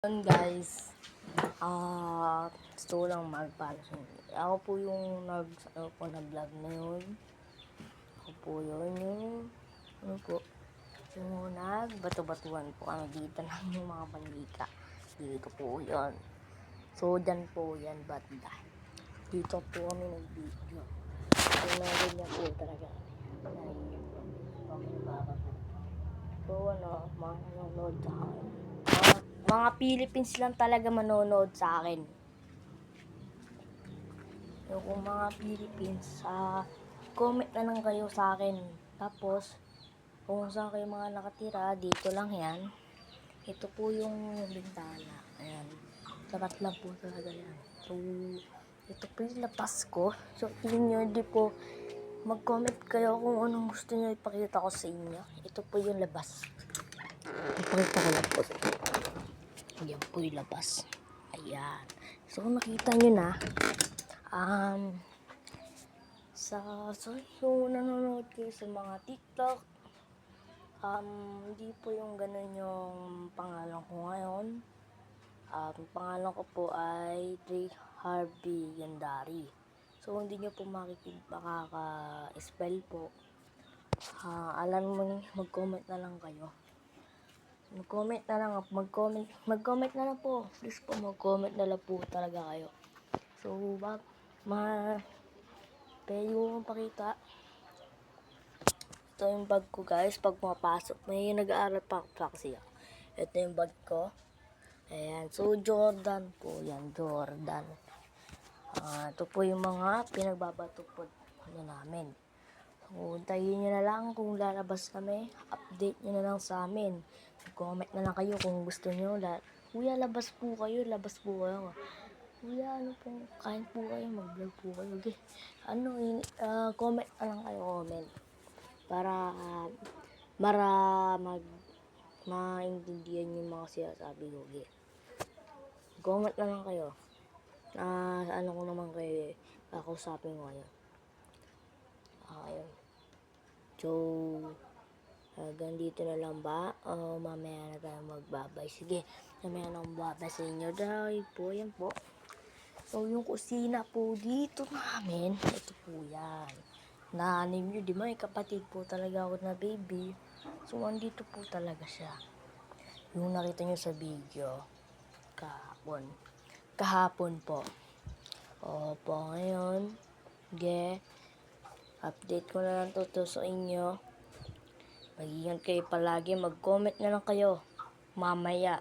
Yun guys, gusto ko lang magpaalam sa inyo. Ako po yung nag-vlog na yun. Ako po yun, yung nagbato-batuan po kami dito ng yung mga bandika. Dito po yun. So, dyan po yan, banda. Dito po kami nag-video. So, ganyan po talaga. So, mga nanonood sa akin. Mga Philippines lang talaga manonood sa akin. Yung kung mga Philippines, comment na lang kayo sa akin. Tapos, kung saan kayo mga nakatira, dito lang yan. Ito po yung bintana. Ayan. Sapat lang po talaga yan. So, ito po yung labas ko. So, tingin nyo, hindi po, mag-comment kayo kung anong gusto nyo ipakita ko sa inyo. Ito po yung labas. Ipakita ko lang po sa inyo. Ayan po yung labas. Ayan. So, kung nakita nyo na, so yung nanonood kayo sa mga TikTok, hindi po yung ganun yung pangalan ko ngayon. Pangalan ko po ay Dre Harvey Gandari. So, hindi nyo po makaka-spell po. Alam mo, mag-comment na lang kayo. Mag-comment na lang po. Please po, mag-comment na lang po talaga kayo. So, pwede ko pakita. Ito yung bag ko guys, pag pumapasok. May nag-aaral pa kasi ako. Ito yung bag ko. Ayan, so Jordan po yan, Jordan. Ito po yung mga pinagbabato po namin. So, hintayin nyo na lang kung lalabas kami. Update nyo na lang sa amin. Comment na lang kayo kung gusto nyo. Kuya, labas po kayo. Kuya, ano po, kain po kayo, mag-vlog po kayo. Okay. Comment na lang kayo, comment. Para maintindihan yung mga sinasabi ko. Okay. Comment na lang kayo. Ko naman kayo, kakausapin ko kayo. Ayun. So, ganito na lang ba? Mamaya na tayo magbabay. Sige, mamaya na magbabay sa inyo. Dahil po, yan po. So, yung kusina po dito namin, ito po yan. Naanim nyo, di ba? May kapatid po talaga ako na baby. So, andito po talaga siya. Yung nakita nyo sa video, kahapon po. Opo, ngayon, update ko na lang to sa inyo. Mag-ingat kayo palagi, mag-comment na lang kayo mamaya.